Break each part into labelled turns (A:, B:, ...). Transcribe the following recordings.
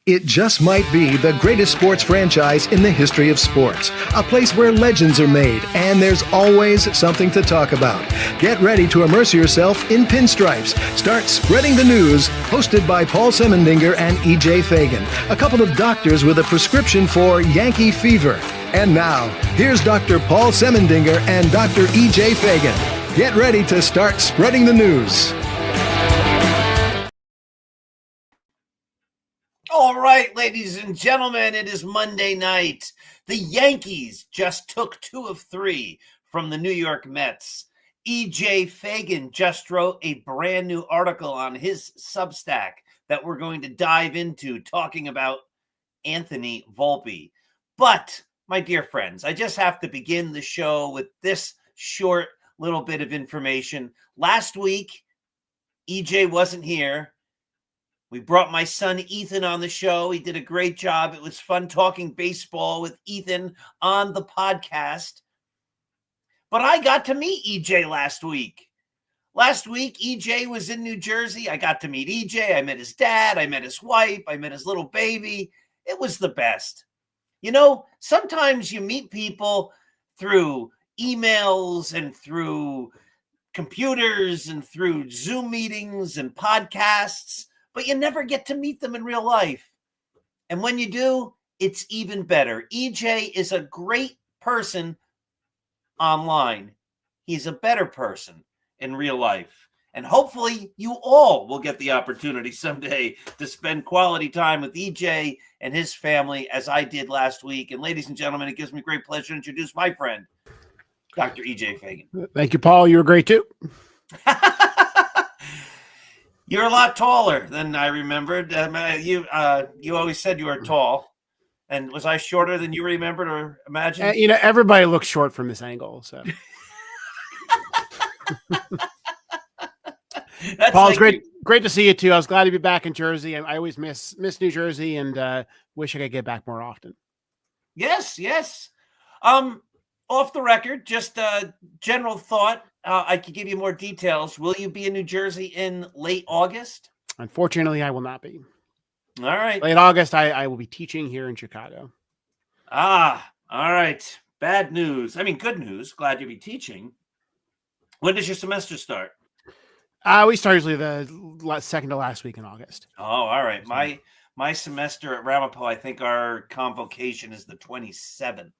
A: It just might be the greatest sports franchise in the history of sports. A place where legends are made, and there's always something to talk about. Get ready to immerse yourself in pinstripes. Start spreading the news, hosted by Paul Semendinger and E.J. Fagan, a couple of doctors with a prescription for Yankee fever. And now, here's Dr. Paul Semendinger and Dr. E.J. Fagan. Get ready to start spreading the news.
B: All right, ladies and gentlemen, it is Monday night. The Yankees just took 2 of 3 from the New York Mets. E.J. Fagan just wrote a brand new article on his Substack that we're going to dive into, talking about Anthony Volpe. But, my dear friends, I just have to begin the show with this short little bit of information. Last week, E.J. wasn't here. We brought my son Ethan on the show. He did a great job. It was fun talking baseball with Ethan on the podcast. But I got to meet EJ last week. Last week, EJ was in New Jersey. I got to meet EJ. I met his dad. I met his wife. I met his little baby. It was the best. You know, sometimes you meet people through emails and through computers and through Zoom meetings and podcasts, but you never get to meet them in real life. And when you do, it's even better. EJ is a great person online. He's a better person in real life. And hopefully you all will get the opportunity someday to spend quality time with EJ and his family as I did last week. And ladies and gentlemen, it gives me great pleasure to introduce my friend, Dr. EJ Fagan.
C: Thank you, Paul. You were great too.
B: You're a lot taller than I remembered. You always said you were tall. And was I shorter than you remembered or imagined?
C: Everybody looks short from this angle. So, Paul, it's great to see you too. I was glad to be back in Jersey. I always miss New Jersey, and wish I could get back more often.
B: Yes. Off the record, just a general thought. I could give you more details. Will you be in New Jersey in late August?
C: Unfortunately, I will not be.
B: All right.
C: Late August, I will be teaching here in Chicago.
B: All right. Bad news. I mean, good news. Glad you'll be teaching. When does your semester start?
C: We start usually the second to last week in August.
B: Oh, all right. My semester at Ramapo, I think our convocation is the 27th.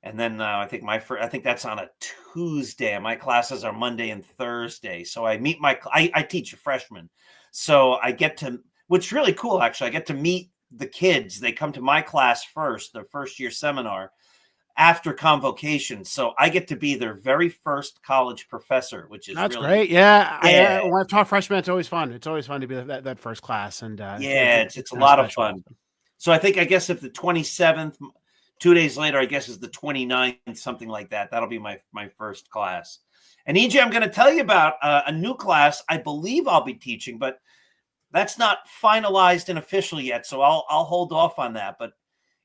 B: And then I think that's on a Tuesday. My classes are Monday and Thursday. So I meet I teach a freshman. So I get to, what's really cool, actually, I get to meet the kids. They come to my class first, their first year seminar after convocation. So I get to be their very first college professor, which is
C: that's
B: really
C: great. Yeah. When I talk freshmen, it's always fun. It's always fun to be that first class. And
B: it's a lot of fun. So I guess if the 27th, 2 days later, I guess, is the 29th, something like that. That'll be my first class. And EJ, I'm going to tell you about a new class I believe I'll be teaching, but that's not finalized and official yet, so I'll hold off on that. But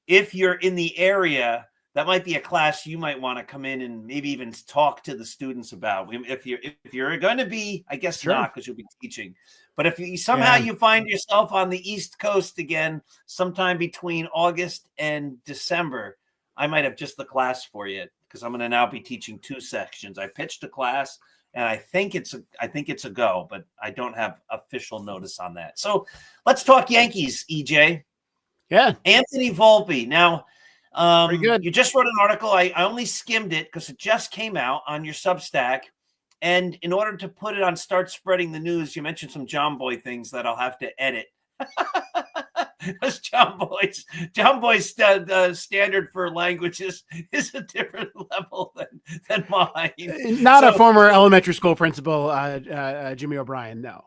B: if you're in the area, that might be a class you might want to come in and maybe even talk to the students about. If you're going to be, I guess
C: sure.
B: Not, because you'll be teaching. But if you you find yourself on the East Coast again, sometime between August and December, I might have just the class for you, because I'm going to now be teaching 2 sections. I pitched a class, and I think it's a go, but I don't have official notice on that. So let's talk Yankees, EJ.
C: Yeah,
B: Anthony Volpe. Now,
C: pretty good.
B: You just wrote an article. I only skimmed it because it just came out on your Substack. And in order to put it on Start Spreading the News, you mentioned some John Boy things that I'll have to edit. Because John Boy's standard for language is a different level than mine.
C: Not a former elementary school principal, Jimmy O'Brien. No.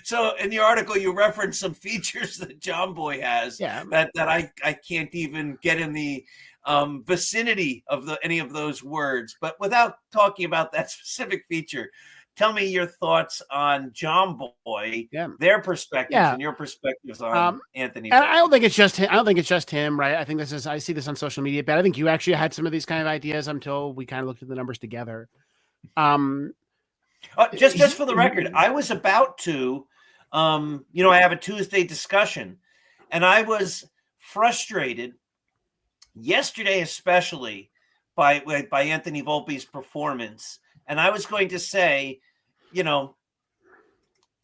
B: So in the article, you reference some features that John Boy has that I can't even get in the vicinity of any of those words. But without talking about that specific feature, tell me your thoughts on John Boy, their perspectives and your perspectives on Anthony.
C: I don't think it's just him. I don't think it's just him, right? I think I see this on social media, but I think you actually had some of these kind of ideas until we kind of looked at the numbers together.
B: Just for the record, I was about to I have a Tuesday discussion, and I was frustrated yesterday, especially by Anthony Volpe's performance. And I was going to say,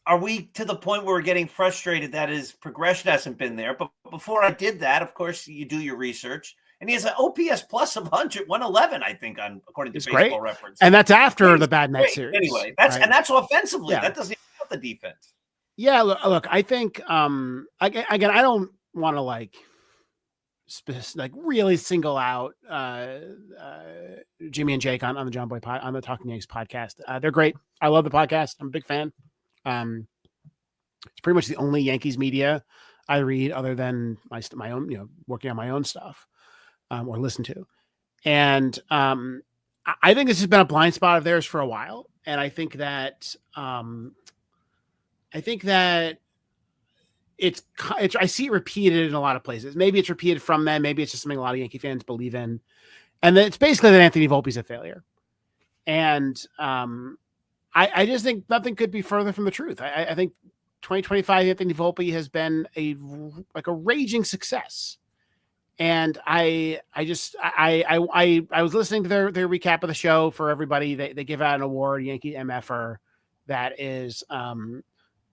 B: are we to the point where we're getting frustrated that his progression hasn't been there? But before I did that, of course, you do your research. And he has an OPS plus of 111, I think, according to Baseball Reference.
C: And that's after the bad Mets series.
B: Anyway, that's offensively. Yeah. That doesn't even help the defense.
C: Yeah, look, I think again, I don't want to really single out Jimmy and Jake on the John Boy on the Talking Yanks podcast. They're great. I love the podcast. I'm a big fan. It's pretty much the only Yankees media I read other than my own, working on my own stuff or listen to. And I think this has been a blind spot of theirs for a while. And I think that it's I see it repeated in a lot of places. Maybe it's repeated from them. Maybe it's just something a lot of Yankee fans believe in. And it's basically that Anthony Volpe's a failure. And I just think nothing could be further from the truth. I think 2025 Anthony Volpe has been a raging success. And I was listening to their recap of the show for everybody. They give out an award, Yankee MFer, that is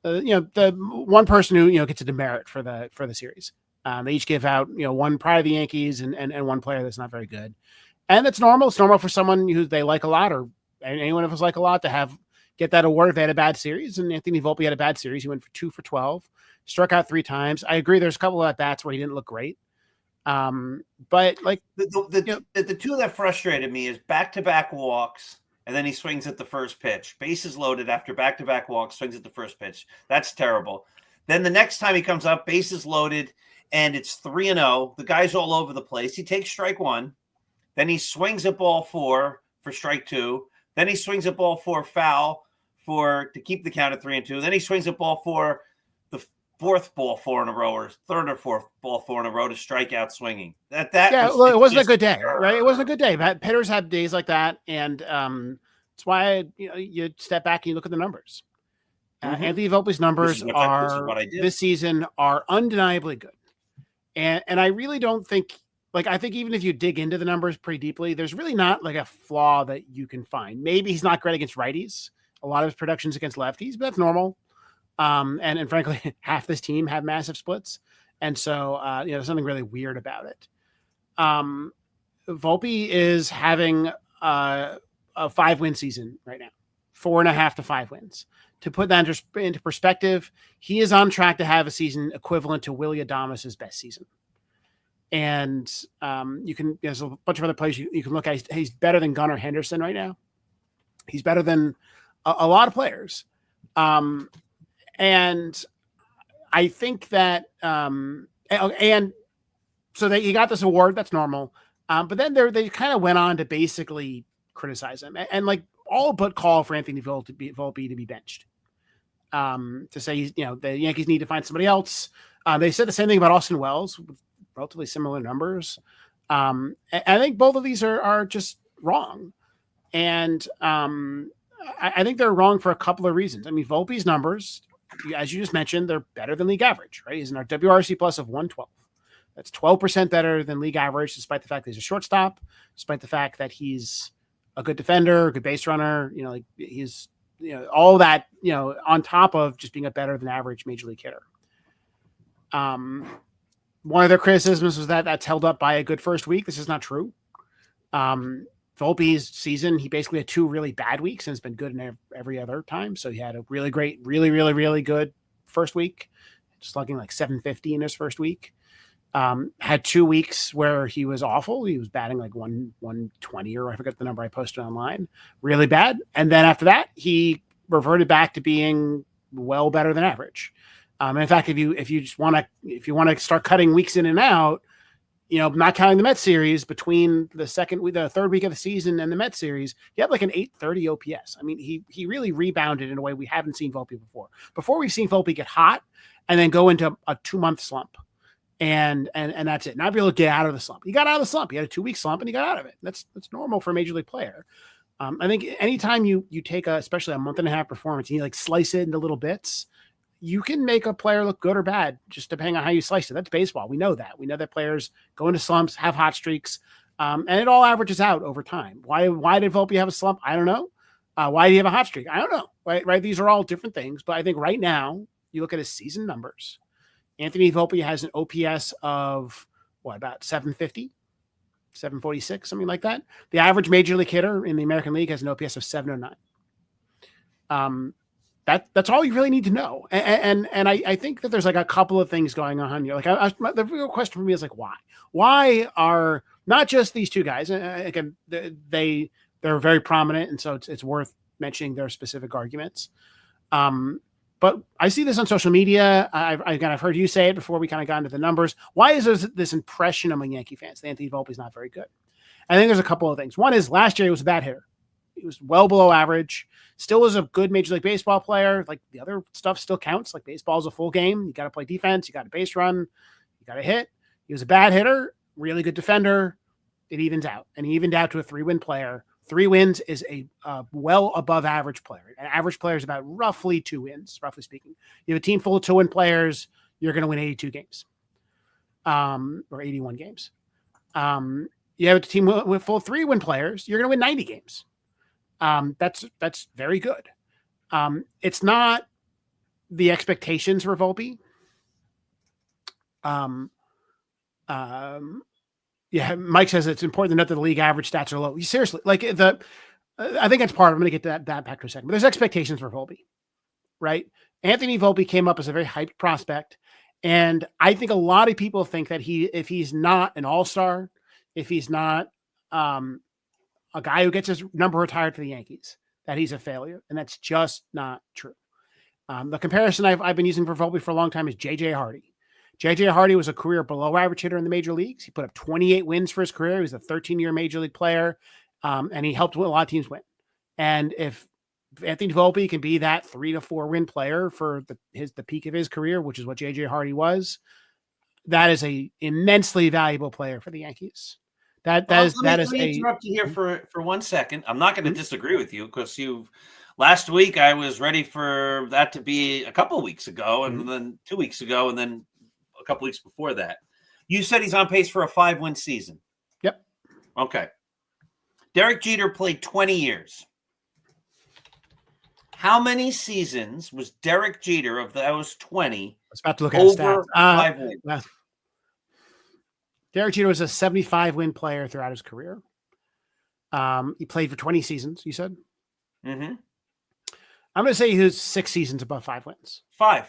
C: the one person who gets a demerit for the series. They each give out one pride of the Yankees and one player that's not very good, and that's normal. It's normal for someone who they like a lot, or anyone of us like a lot, to get that award if they had a bad series. And Anthony Volpe had a bad series. He went for 2 for 12, struck out 3 times. I agree. There's a couple of at bats where he didn't look great. But like
B: the two that frustrated me is back-to-back walks. And then he swings at the first pitch. Bases loaded after back-to-back walks, swings at the first pitch. That's terrible. Then the next time he comes up, bases loaded, and it's 3-0. The guy's all over the place. He takes strike 1. Then he swings at ball 4 for strike 2. Then he swings at ball 4 foul to keep the count at 3-2. Then he swings at ball 4, the fourth ball 4 in a row, or third or fourth ball 4 in a row to strike out swinging. It
C: wasn't a good day, right? It wasn't a good day. But hitters have days like that, and that's why you step back and you look at the numbers. Anthony Volpe's numbers this season are undeniably good, and I really don't think. I think even if you dig into the numbers pretty deeply, there's really not like a flaw that you can find. Maybe he's not great against righties. A lot of his production's against lefties, but that's normal. And frankly, half this team have massive splits. And so, there's something really weird about it. Volpe is having a 5-win season right now, 4.5 to 5 wins. To put that into perspective, he is on track to have a season equivalent to Willy Adames' best season. And there's a bunch of other players you can look at. He's better than Gunnar Henderson right now. He's better than a lot of players. And I think that, and so he got this award. That's normal. But then they kind of went on to basically criticize him and all but call for Anthony Volpe to be benched. To say, the Yankees need to find somebody else. They said the same thing about Austin Wells with relatively similar numbers. I think both of these are just wrong. And I think they're wrong for a couple of reasons. I mean, Volpe's numbers, as you just mentioned, they're better than league average, right? He's in our WRC plus of 112. That's 12% better than league average, despite the fact that he's a shortstop, despite the fact that he's a good defender, a good base runner, he's, all that, on top of just being a better than average major league hitter. One of their criticisms was that that's held up by a good first week. This is not true. Volpe's season, he basically had 2 really bad weeks and it's been good in every other time. So he had a really great, really, really, really good first week, slugging like 750 in his first week. Had 2 weeks where he was awful. He was batting like 120, or I forget the number I posted online, really bad. And then after that, he reverted back to being well better than average. And in fact, if you want to start cutting weeks in and out, not counting the Mets series, between the third week of the season and the Mets series, he had like an 830 OPS. I mean, he really rebounded in a way we haven't seen Volpe before. Before, we've seen Volpe get hot and then go into a 2-month slump. And that's it. Not be able to get out of the slump. He got out of the slump. He had a 2-week slump and he got out of it. That's normal for a major league player. I think anytime you take especially a month and a half performance and you slice it into little bits, you can make a player look good or bad just depending on how you slice it. That's baseball. We know that. We know that players go into slumps, have hot streaks, and it all averages out over time. Why did Volpe have a slump? I don't know. Why do you have a hot streak? I don't know. Right? These are all different things. But I think right now, you look at his season numbers. Anthony Volpe has an OPS of about 750, 746, something like that. The average major league hitter in the American League has an OPS of 709. That's all you really need to know. And I think that there's like a couple of things going on here. Like the real question for me is like, why are not just these two guys, again, they're very prominent. And so it's worth mentioning their specific arguments. But I see this on social media. I've heard you say it before we kind of got into the numbers. Why is there this impression among Yankee fans that Anthony Volpe is not very good? I think there's a couple of things. One is last year he was a bad hitter. He was well below average. Still was a good Major League Baseball player. Like the other stuff still counts. Like baseball is a full game. You got to play defense. You got to base run. You got to hit. He was a bad hitter, really good defender. It evens out. And he evened out to a 3-win player. 3 wins is a well above average player. An average player is about roughly 2 wins, roughly speaking. You have a team full of 2-win players, you're going to win 82 games, or 81 games. You have a team with full 3-win players, you're going to win 90 games. That's very good. It's not the expectations for Volpe. Yeah, Mike says it's important to note that the league average stats are low. Seriously, like I think that's part of it. I'm going to get to that back to a second. But there's expectations for Volpe, right? Anthony Volpe came up as a very hyped prospect. And I think a lot of people think that if he's not an all-star, if he's not a guy who gets his number retired for the Yankees, that he's a failure. And that's just not true. The comparison I've been using for Volpe for a long time is J.J. Hardy. J.J. Hardy was a career below average hitter in the major leagues. He put up 28 wins for his career. He was a 13-year major league player, and he helped a lot of teams win. And if Anthony Volpe can be that 3 to 4 win player for the peak of his career, which is what J.J. Hardy was, that is a immensely valuable player for the Yankees. Let me
B: interrupt you here for 1 second. I'm not going to disagree with you because last week I was ready for that to be a couple of weeks ago, and then 2 weeks ago, and then a couple weeks before that. You said he's on pace for a 5-win season.
C: Yep.
B: Okay. Derek Jeter played 20 years. How many seasons was Derek Jeter of those 20?
C: I was about to look at
B: over
C: stats.
B: 5 wins?
C: Derek Jeter was a 75-win player throughout his career. He played for 20 seasons, you said?
B: Mm-hmm.
C: I'm going to say he was 6 seasons above 5 wins.
B: 5.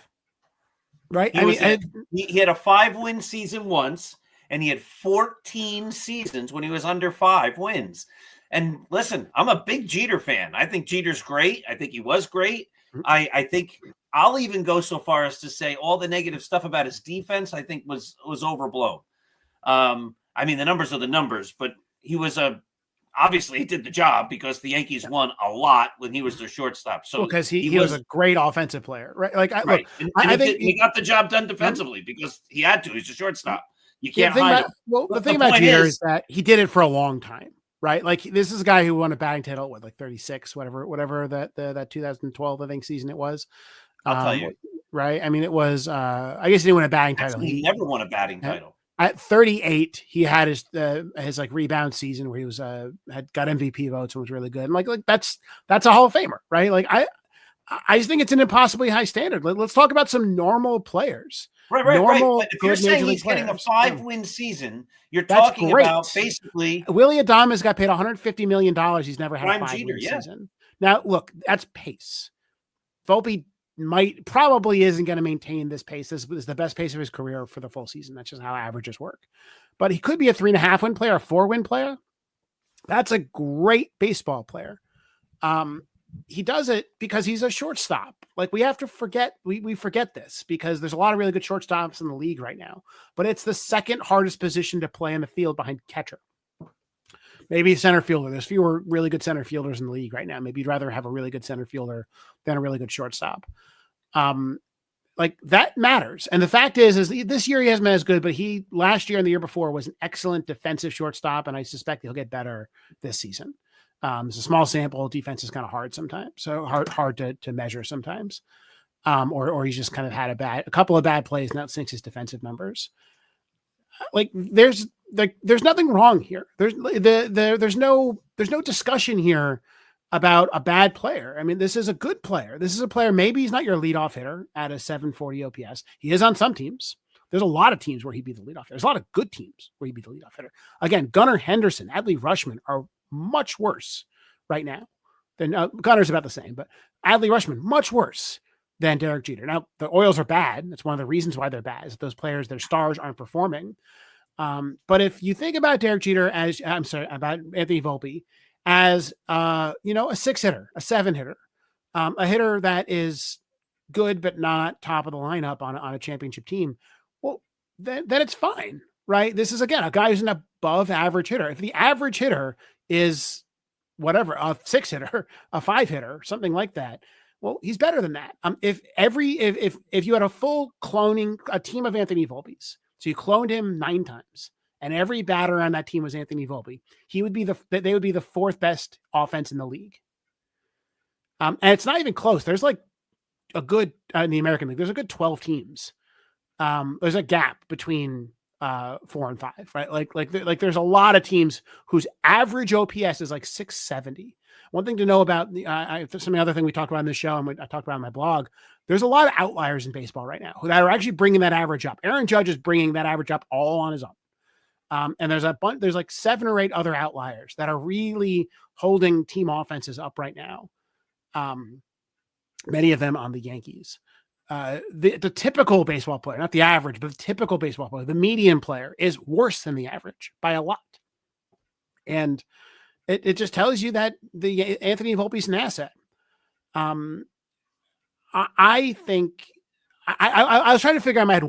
C: Right?
B: He had a 5-win season once, and he had 14 seasons when he was under 5 wins. And listen, I'm a big Jeter fan. I think Jeter's great. I think he was great. I think I'll even go so far as to say all the negative stuff about his defense, I think was overblown. I mean, the numbers are the numbers, but he was obviously he did the job because the Yankees won a lot when he was their shortstop. So
C: because he was a great offensive player, right? Like,
B: right. I think he got the job done defensively because he had to. He's a shortstop. You can't hide him.
C: The thing about Jeter is that he did it for a long time, right? Like this is a guy who won a batting title with like 36, whatever that 2012 I think season it was.
B: I'll tell you,
C: right? I mean, it was. I guess he didn't win a batting title.
B: He never won a batting title.
C: At 38, he had his like rebound season where he was had got MVP votes and was really good. And like that's a Hall of Famer, right? Like I just think it's an impossibly high standard. Let's talk about some normal players.
B: Right. But if you're saying he's getting a 5-win season, you're talking about basically
C: Willie Adames got paid $150 million. He's never had a 5-win season. Now, look, that's pace. Volpe probably isn't going to maintain this pace. This is the best pace of his career for the full season. That's just how averages work. But he could be a 3.5-win player, a 4-win player. That's a great baseball player. He does it because he's a shortstop. Like we have to forget, we forget this because there's a lot of really good shortstops in the league right now, but it's the second hardest position to play in the field behind catcher. Maybe center fielder. There's fewer really good center fielders in the league right now. Maybe you'd rather have a really good center fielder than a really good shortstop. Like that matters. And the fact is this year he hasn't been as good, but he last year and the year before was an excellent defensive shortstop. And I suspect he'll get better this season. It's a small sample. Defense is kind of hard sometimes. So hard to measure sometimes. or he's just kind of had a couple of bad plays and that sinks his defensive numbers. Like there's nothing wrong here. There's no discussion here about a bad player. I mean, this is a good player. This is a player. Maybe he's not your leadoff hitter at a 740 OPS. He is on some teams. There's a lot of teams where he'd be the leadoff hitter. There's a lot of good teams where he'd be the leadoff hitter. Again, Gunnar Henderson, Adley Rutschman are much worse right now than Gunner's about the same, but Adley Rutschman much worse than Derek Jeter. Now the Orioles are bad. That's one of the reasons why they're bad. Is that those players, their stars aren't performing. But if you think about Derek Jeter about Anthony Volpe as a 6-hitter, a 7-hitter, a hitter that is good but not top of the lineup on a championship team, well, then it's fine, right? This is again a guy who's an above average hitter. If the average hitter is whatever, a 6-hitter, a 5-hitter, something like that, well, he's better than that. If you had a full cloning, a team of Anthony Volpes, so you cloned him 9 times, and every batter on that team was Anthony Volpe, they would be the 4th best offense in the league. And it's not even close. There's like a good in the American League. There's a good 12 teams. There's a gap between 4 and 5, right? Like there's a lot of teams whose average OPS is like 670. One thing to know about some other thing we talked about in this show, and I talked about on my blog, there's a lot of outliers in baseball right now that are actually bringing that average up. Aaron Judge is bringing that average up all on his own. And there's like 7 or 8 other outliers that are really holding team offenses up right now. Many of them on the Yankees. The typical baseball player, not the average, but the typical baseball player, the median player is worse than the average by a lot. And it just tells you that the Anthony Volpe is an asset. I think I was trying to figure out in my head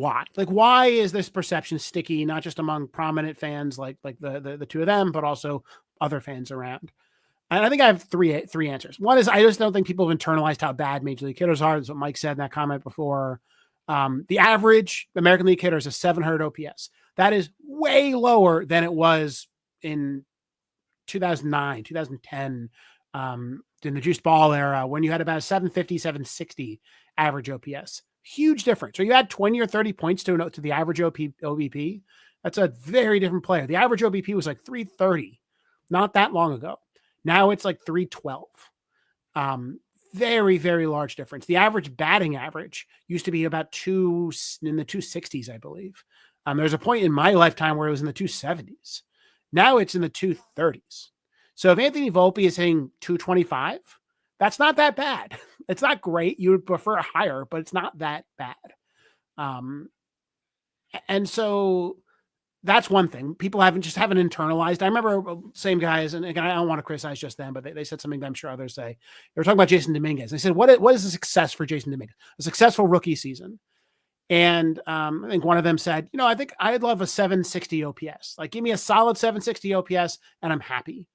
C: why is this perception sticky, not just among prominent fans like the two of them, but also other fans around. And I think I have three answers. One is I just don't think people have internalized how bad Major League hitters are. That's what Mike said in that comment before. The average American League hitter is a 700 OPS. That is way lower than it was in 2009, 2010, in the juiced ball era, when you had about a 750, 760 average OPS. Huge difference. So you add 20 or 30 points to the average OBP. That's a very different player. The average OBP was like 330 not that long ago. Now it's like 312. Very, very large difference. The average batting average used to be about in the 260s, I believe. There's a point in my lifetime where it was in the 270s. Now it's in the 230s. So if Anthony Volpe is hitting 225, that's not that bad. It's not great. You would prefer higher, but it's not that bad. And so that's one thing. People haven't internalized. I remember same guys, and again, I don't want to criticize just them, but they said something that I'm sure others say. They were talking about Jason Dominguez. They said, what is a success for Jason Dominguez? A successful rookie season. And I think one of them said, I think I'd love a 760 OPS. Like, give me a solid 760 OPS and I'm happy.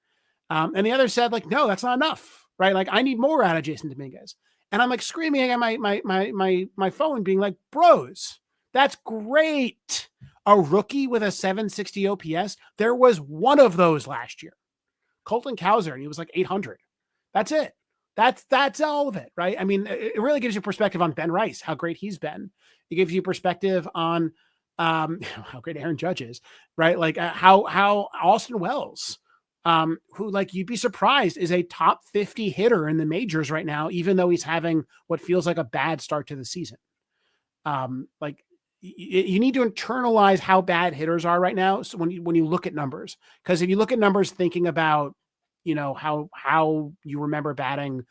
C: And the other said, like, no, that's not enough, right? Like, I need more out of Jason Dominguez. And I'm like screaming at my phone being like, bros, that's great. A rookie with a 760 OPS. There was one of those last year, Colton Cowser, and he was like 800. That's it. That's all of it, right? I mean, it really gives you perspective on Ben Rice, how great he's been. It gives you perspective on how great Aaron Judge is, right? Like how Austin Wells, who, like, you'd be surprised, is a top 50 hitter in the majors right now, even though he's having what feels like a bad start to the season. You need to internalize how bad hitters are right now. So when you look at numbers, because if you look at numbers thinking about, how you remember batting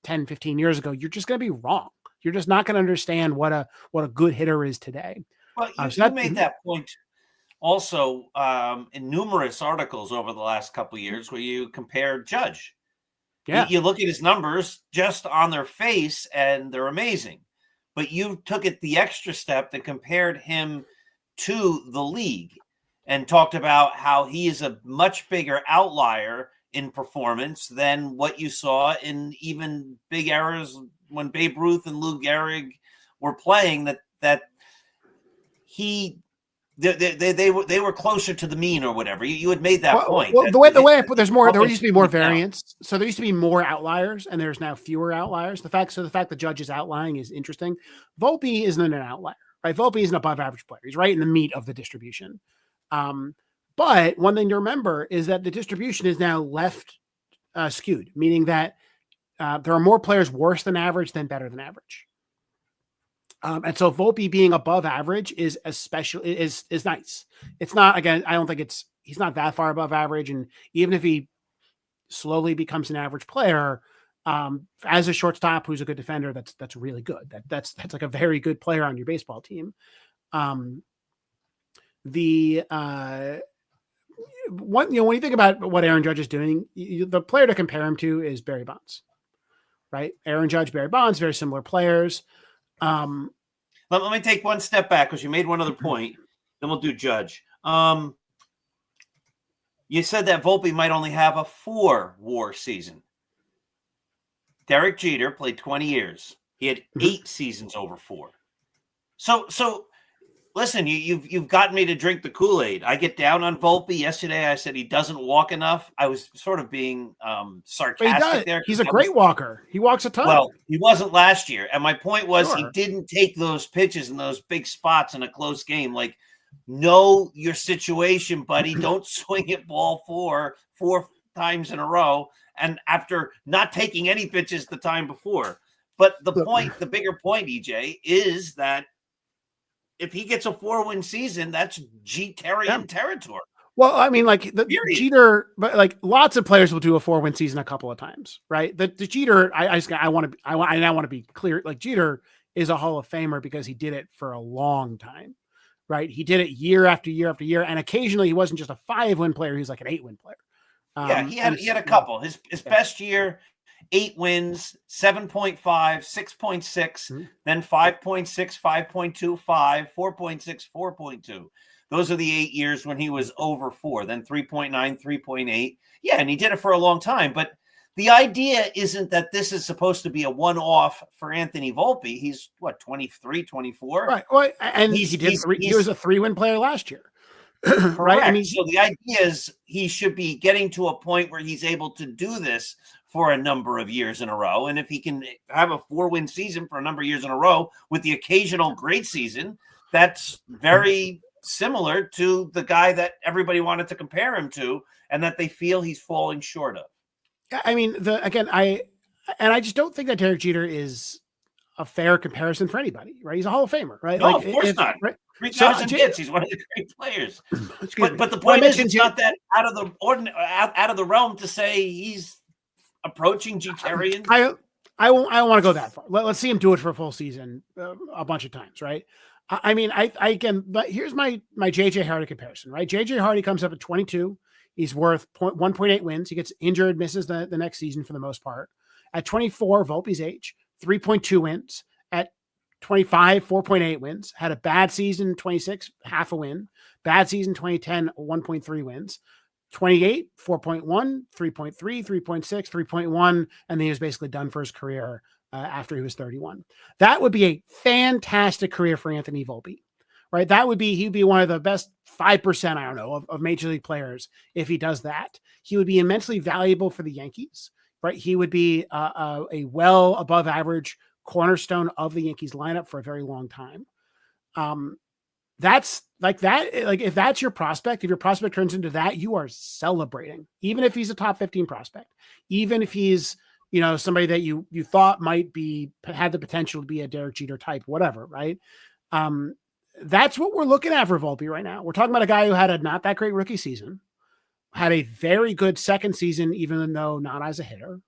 C: 10, 15 years ago, you're just going to be wrong. You're just not going to understand what a good hitter is today.
B: Well, you made that point also in numerous articles over the last couple of years where you compared Judge.
C: Yeah.
B: You look at his numbers just on their face and they're amazing. But you took it the extra step that compared him to the league and talked about how he is a much bigger outlier in performance than what you saw in even big eras when Babe Ruth and Lou Gehrig were playing, that he they were closer to the mean or whatever. You had made that point.
C: Well,
B: that
C: the way I put, there used to be more
B: offense down.
C: variance. So there used to be more outliers, and there's now fewer outliers. The fact the judge is outlying is interesting. Volpe isn't an outlier, right? Volpe is an above average player. He's right in the meat of the distribution. But one thing to remember is that the distribution is now left skewed, meaning that there are more players worse than average than better than average. And so Volpe being above average is is nice. It's not, again, I don't think he's not that far above average. And even if he slowly becomes an average player, as a shortstop who's a good defender, that's really good. That's like a very good player on your baseball team. When you think about what Aaron Judge is doing, the player to compare him to is Barry Bonds, right? Aaron Judge, Barry Bonds, very similar players.
B: Let me take one step back because you made one other point. Then we'll do Judge. You said that Volpe might only have a 4 WAR season. Derek Jeter played 20 years. He had 8 seasons over 4. So listen, you've gotten me to drink the Kool-Aid. I get down on Volpe. Yesterday I said he doesn't walk enough. I was sort of being sarcastic there.
C: He's a great walker. He walks a ton.
B: Well, he wasn't last year. And my point was he didn't take those pitches in those big spots in a close game. Like, know your situation, buddy. Don't swing at ball 4 times in a row. And after not taking any pitches the time before. But the bigger point, EJ, is that if he gets a 4-win season, that's Jeterian territory.
C: Well, I mean, like Jeter, but like lots of players will do a 4-win season a couple of times, right? The Jeter, I want to be clear. Like Jeter is a Hall of Famer because he did it for a long time, right? He did it year after year after year, and occasionally he wasn't just a 5-win player; he was like an 8-win player.
B: He had a couple. His best year, 8 wins, 7.5, 6.6, then 5.6, 5.2, 5, 4.6, 4.2. Those are the 8 years when he was over 4, then 3.9, 3.8. Yeah, and he did it for a long time. But the idea isn't that this is supposed to be a one-off for Anthony Volpe. He's, 23, 24?
C: Right. Well, and he was a 3-win player last year.
B: Right. I mean, so the idea is he should be getting to a point where he's able to do this for a number of years in a row. And if he can have a 4-win season for a number of years in a row with the occasional great season, that's very similar to the guy that everybody wanted to compare him to and that they feel he's falling short of.
C: I mean, I just don't think that Derek Jeter is a fair comparison for anybody, right? He's a Hall of Famer, right?
B: No, of course not. Right? 3,000 hits. He's one of the great players. But the point is, it's not that out of the realm to say he's approaching Jeterian.
C: I won't want to go that far. Let's see him do it for a full season a bunch of times, right? I mean, I can. But here's my JJ Hardy comparison, right? JJ Hardy comes up at 22. He's worth 1.8 wins. He gets injured, misses the next season for the most part. At 24, Volpe's age, 3.2 wins. At 25, 4.8 wins. Had a bad season, 26, half a win. Bad season, 2010, 1.3 wins. 28, 4.1, 3.3, 3.6, 3.1, and then he was basically done for his career after he was 31. That would be a fantastic career for Anthony Volpe, right? He'd be one of the best 5%, I don't know, of major league players if he does that. He would be immensely valuable for the Yankees, right? He would be a well above average cornerstone of the Yankees lineup for a very long time. That's like that. Like if that's your prospect, if your prospect turns into that, you are celebrating, even if he's a top 15 prospect, even if he's, somebody that you thought had the potential to be a Derek Jeter type, whatever. Right. That's what we're looking at for Volpe right now. We're talking about a guy who had a not that great rookie season, had a very good second season, even though not as a hitter,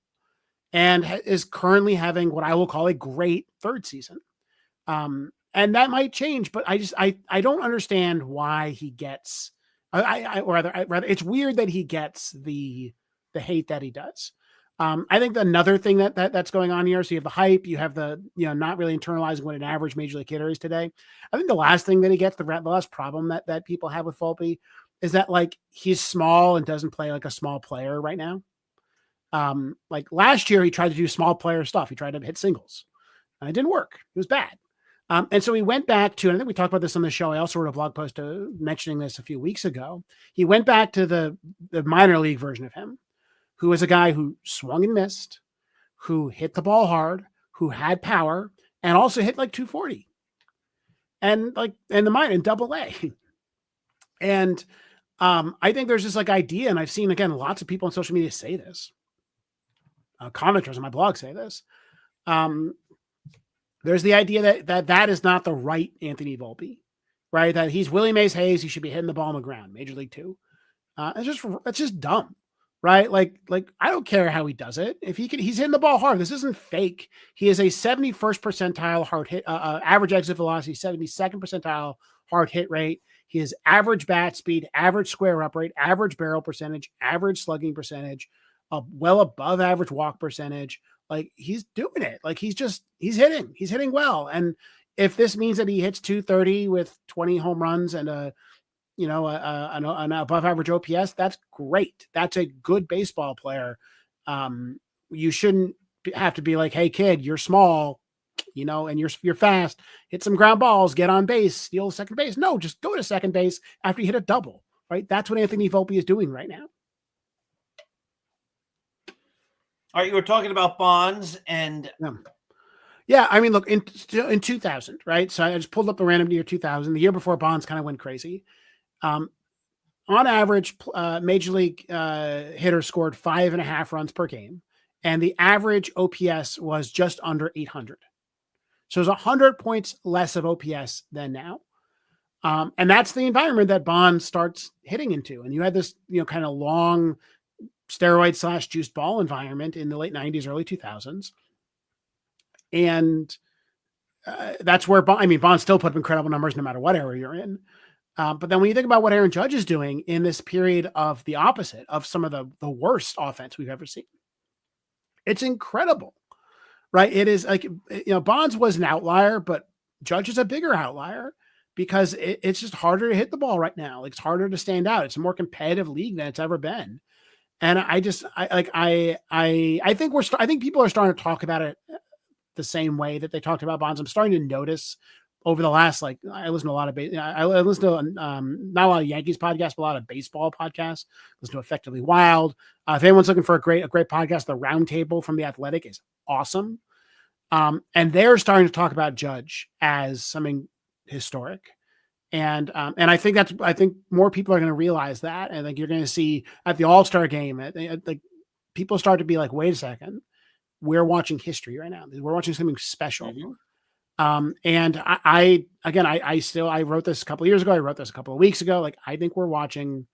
C: and is currently having what I will call a great third season. And that might change, but I don't understand why he gets, rather it's weird that he gets the hate that he does. I think another thing that's going on here, so you have the hype, you have the, not really internalizing what an average major league hitter is today. I think the last thing that he gets, the last problem that people have with Volpe is that like he's small and doesn't play like a small player right now. Like last year he tried to do small player stuff. He tried to hit singles and it didn't work. It was bad. And so he went back to, and I think we talked about this on the show. I also wrote a blog post mentioning this a few weeks ago. He went back to the minor league version of him, who was a guy who swung and missed, who hit the ball hard, who had power, and also hit like 240. And like in the minor in double A. And I think there's this like idea, and I've seen again lots of people on social media say this. Commenters on my blog say this. There's the idea that is not the right Anthony Volpe, right? That he's Willie Mays Hayes. He should be hitting the ball on the ground, Major League 2. It's just dumb, right? Like I don't care how he does it. If he's hitting the ball hard. This isn't fake. He is a 71st percentile hard hit, average exit velocity, 72nd percentile hard hit rate. He has average bat speed, average square up rate, average barrel percentage, average slugging percentage, well above average walk percentage. Like he's doing it. Like he's hitting well. And if this means that he hits 230 with 20 home runs and an above average OPS, that's great. That's a good baseball player. You shouldn't have to be like, hey kid, you're small, and you're fast, hit some ground balls, get on base, steal second base. No, just go to second base after you hit a double, right? That's what Anthony Volpe is doing right now.
B: All right, you were talking about Bonds and
C: yeah. I mean, look, in 2000, right? So I just pulled up the random year 2000, the year before Bonds kind of went crazy. On average, Major League hitters scored 5.5 runs per game, and the average OPS was just under 800. So it was 100 points less of OPS than now. And that's the environment that Bonds starts hitting into. And you had this, kind of long steroid / juiced ball environment in the late 90s, early 2000s. And that's where Bonds still put up incredible numbers no matter what era you're in. But then when you think about what Aaron Judge is doing in this period of the opposite of some of the worst offense we've ever seen, it's incredible, right? It is like, Bonds was an outlier, but Judge is a bigger outlier because it's just harder to hit the ball right now. Like, it's harder to stand out. It's a more competitive league than it's ever been. And I think people are starting to talk about it the same way that they talked about Bonds. I'm starting to notice over the last, I listen to a lot of, I listen to not a lot of Yankees podcasts, but a lot of baseball podcasts. Listen to Effectively Wild. If anyone's looking for a great podcast, The Roundtable from The Athletic is awesome. And they're starting to talk about Judge as something historic. And I think more people are going to realize that. And like, you're going to see at the All-Star game, like people start to be like, wait a second, we're watching history right now. We're watching something special. Mm-hmm. And I wrote this a couple of years ago. I wrote this a couple of weeks ago. Like, I think we're watching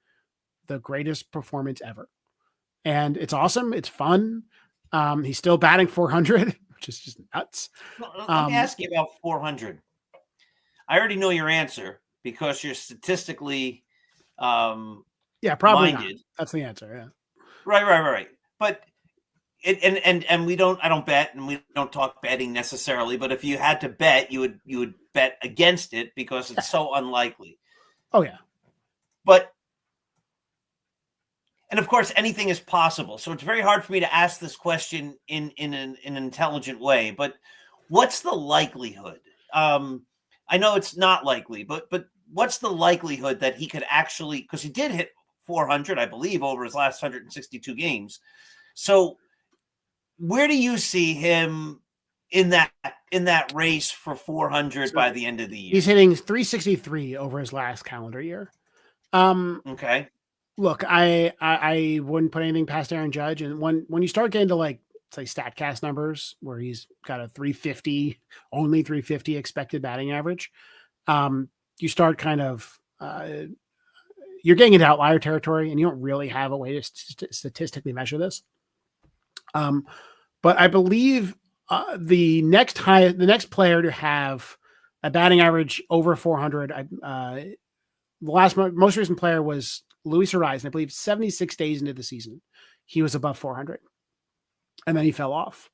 C: the greatest performance ever. And it's awesome. It's fun. He's still batting 400, which is just nuts.
B: Let me ask you about 400. I already know your answer because you're statistically
C: probably
B: minded.
C: Not. That's the answer. Yeah.
B: Right. But I don't bet, and we don't talk betting necessarily, but if you had to bet, you would bet against it because it's so unlikely.
C: Oh yeah.
B: And of course, anything is possible. So it's very hard for me to ask this question in an intelligent way, but what's the likelihood? I know it's not likely, but what's the likelihood that he could actually, because he did hit 400, I believe, over his last 162 games. So where do you see him in that race for 400 by the end of the year?
C: He's hitting 363 over his last calendar year.
B: Okay.
C: Look, I wouldn't put anything past Aaron Judge. And when you start getting to say StatCast numbers where he's got a 350, only 350 expected batting average, you start kind of, you're getting into outlier territory and you don't really have a way to statistically measure this. But I believe the next player to have a batting average over 400, the most recent player was Luis Horizon. I believe 76 days into the season, he was above 400. And then he fell off.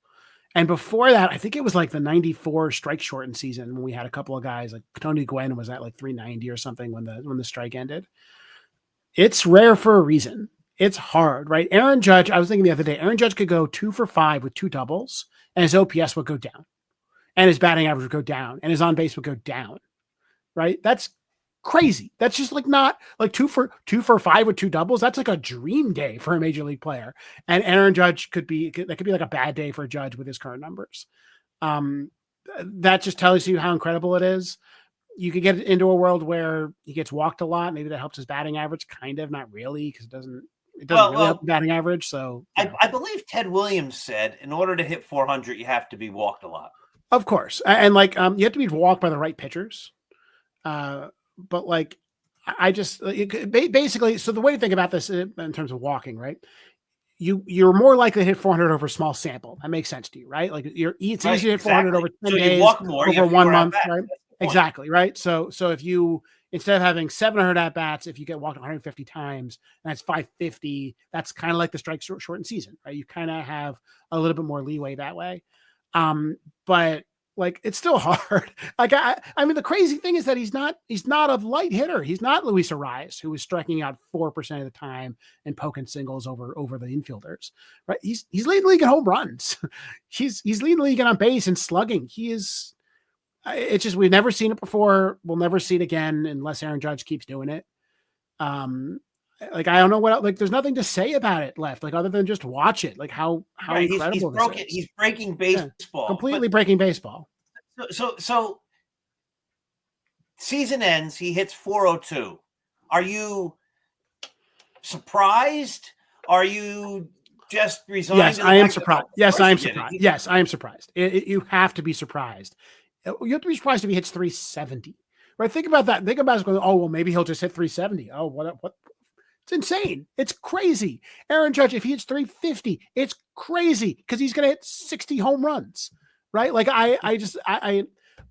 C: And before that, I think it was like the 94 strike shortened season when we had a couple of guys like Tony Gwynn was at like 390 or something when the strike ended. It's rare for a reason. It's hard, right? Aaron Judge, I was thinking the other day, Aaron Judge could go 2 for 5 with 2 doubles and his OPS would go down. and his batting average would go down, and his on base would go down. Right? That's crazy. That's just like not like 2 for 5 with 2 doubles. That's like a dream day for a major league player. And Aaron Judge could be like a bad day for a Judge with his current numbers. That just tells you how incredible it is. You could get into a world where he gets walked a lot. Maybe that helps his batting average. Kind of, not really, because it doesn't really help the batting average. So
B: I believe Ted Williams said in order to hit 400, you have to be walked a lot.
C: Of course. And like, you have to be walked by the right pitchers. But like, I just basically, so the way to think about this in terms of walking, right? You're more likely to hit 400 over a small sample. That makes sense to you, right? Like it's easy to hit 400 over 10 days,
B: walk more,
C: over 1 month, right? Exactly, right? So if you, instead of having 700 at bats, if you get walked 150 times, and that's 550, that's kind of like the strike shortened season, right? You kind of have a little bit more leeway that way. But like, it's still hard. Like, I mean, the crazy thing is that he's not a light hitter. He's not Luis Arias, who was striking out 4% of the time and poking singles over the infielders, right? He's leading the league in home runs. he's leading the league in on base and slugging. It's just, we've never seen it before. We'll never see it again unless Aaron Judge keeps doing it. Like, I don't know what else, like, there's nothing to say about it left, like, other than just watch it. Like how incredible this is.
B: He's breaking baseball,
C: completely breaking baseball.
B: So season ends, he hits 402. Are you surprised? Are you just resigned?
C: Yes, I am surprised. Yes, I am surprised. Yes, I am surprised. You have to be surprised. You have to be surprised if he hits 370. Right? Think about that. Think about it going, oh, well, maybe he'll just hit 370. Oh, what? It's insane. It's crazy. Aaron Judge, if he hits 350, it's crazy because he's going to hit 60 home runs, right? Like I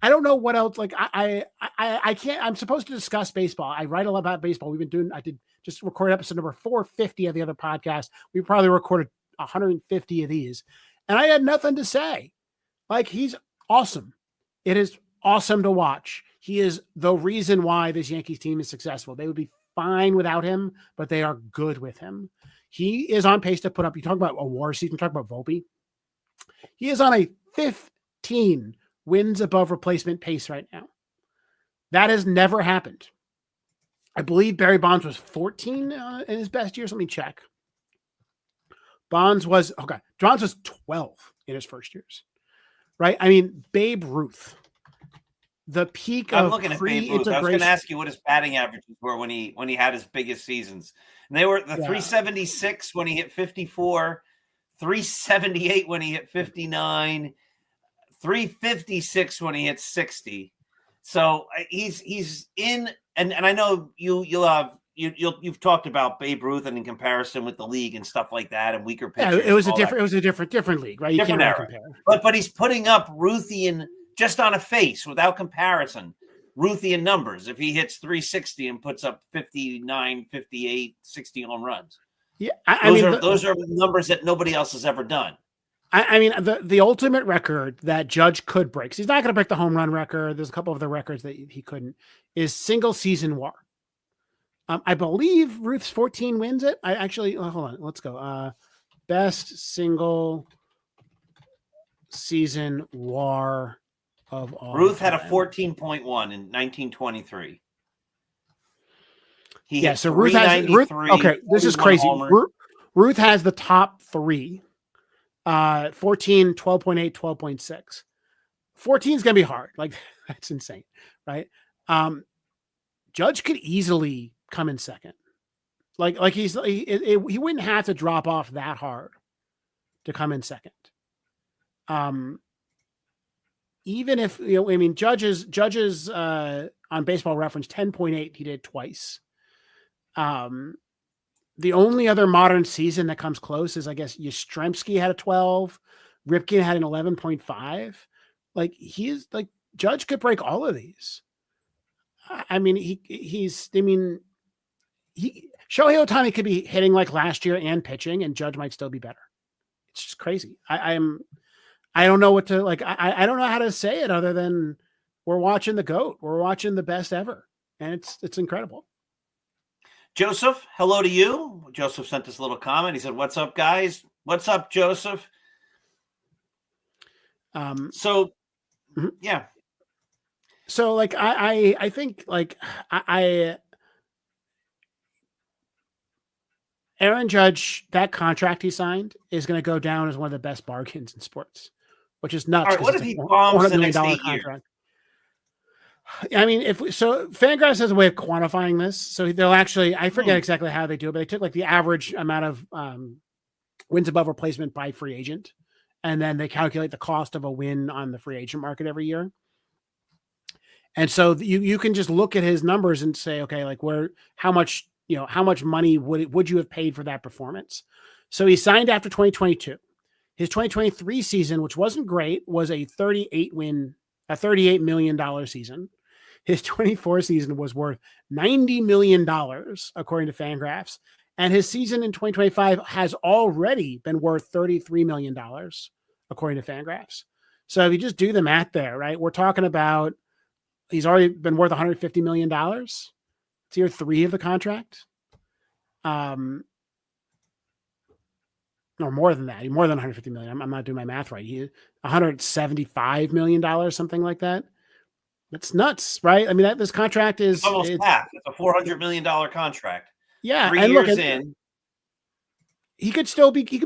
C: don't know what else. Like I can't. I'm supposed to discuss baseball. I write a lot about baseball. I did just record episode number 450 of the other podcast. We probably recorded 150 of these, and I had nothing to say. Like, he's awesome. It is awesome to watch. He is the reason why this Yankees team is successful. They would be fine without him, but they are good with him. He is on pace to put up, you talk about a war season, talk about Volpe. He is on a 15 wins above replacement pace right now. That has never happened. I believe Barry Bonds was 14 in his best years. Let me check. Bonds was 12 in his first years, right? I mean, Babe Ruth, the peak
B: I'm
C: of
B: looking at Babe Ruth. I was going to ask you what his batting averages were when he had his biggest seasons. And they were the 376 when he hit 54, 378 when he hit 59, 356 when he hit 60. So he's in, and I know you've talked about Babe Ruth and in comparison with the league and stuff like that and weaker pitchers.
C: Yeah, it was a different league, right? You can't really compare.
B: But he's putting up Ruthian just on a face without comparison. Ruthian numbers if he hits 360 and puts up 59, 58, 60 home runs.
C: Yeah,
B: those are numbers that nobody else has ever done.
C: I mean, the ultimate record that Judge could break, 'cause he's not going to break the home run record. There's a couple of the records that he couldn't, is single season WAR. I believe Ruth's 14 wins it. I actually, hold on, let's go. Best single season WAR of all.
B: Ruth had a 14.1 in 1923.
C: So Ruth has okay. This is crazy. Ruth has the top three. 14, 12.8, 12.6. 14 is going to be hard. Like, that's insane, right? Judge could easily come in second. Like he wouldn't have to drop off that hard to come in second. Even if, Judge's on Baseball Reference 10.8, he did twice. The only other modern season that comes close is, I guess, Yastrzemski had a 12. Ripken had an 11.5. Like, Judge could break all of these. I mean, Shohei Ohtani could be hitting like last year and pitching, and Judge might still be better. It's just crazy. I don't know what to, like, I don't know how to say it other than we're watching the GOAT. We're watching the best ever. And it's incredible.
B: Joseph, hello to you. Joseph sent us a little comment. He said, "What's up, guys?" What's up, Joseph? So
C: Mhm.
B: Yeah.
C: So like I think like I Aaron Judge, that contract he signed is going to go down as one of the best bargains in sports, which is
B: All
C: nuts
B: right.
C: because
B: What
C: it's
B: if
C: a
B: he
C: four
B: bombs
C: hundred
B: the
C: million
B: next
C: dollar
B: 8 years?
C: contract. I mean, if so, Fangraphs has a way of quantifying this. So they'll actually, I forget exactly how they do it, but they took like the average amount of wins above replacement by free agent, and then they calculate the cost of a win on the free agent market every year. And so you can just look at his numbers and say, okay, like how much money would you have paid for that performance? So he signed after 2022. His 2023 season, which wasn't great, was a $38 million season. His 24 season was worth $90 million, according to Fangraphs. And his season in 2025 has already been worth $33 million, according to Fangraphs. So if you just do the math there, right, we're talking about he's already been worth $150 million. It's year 3 of the contract. Or more than that, more than 150 million. I'm not doing my math right. $175 million, something like that. That's nuts, right? I mean, this contract is
B: It's almost half. It's a $400 million contract.
C: Yeah,
B: 3
C: and
B: years
C: look,
B: in,
C: he could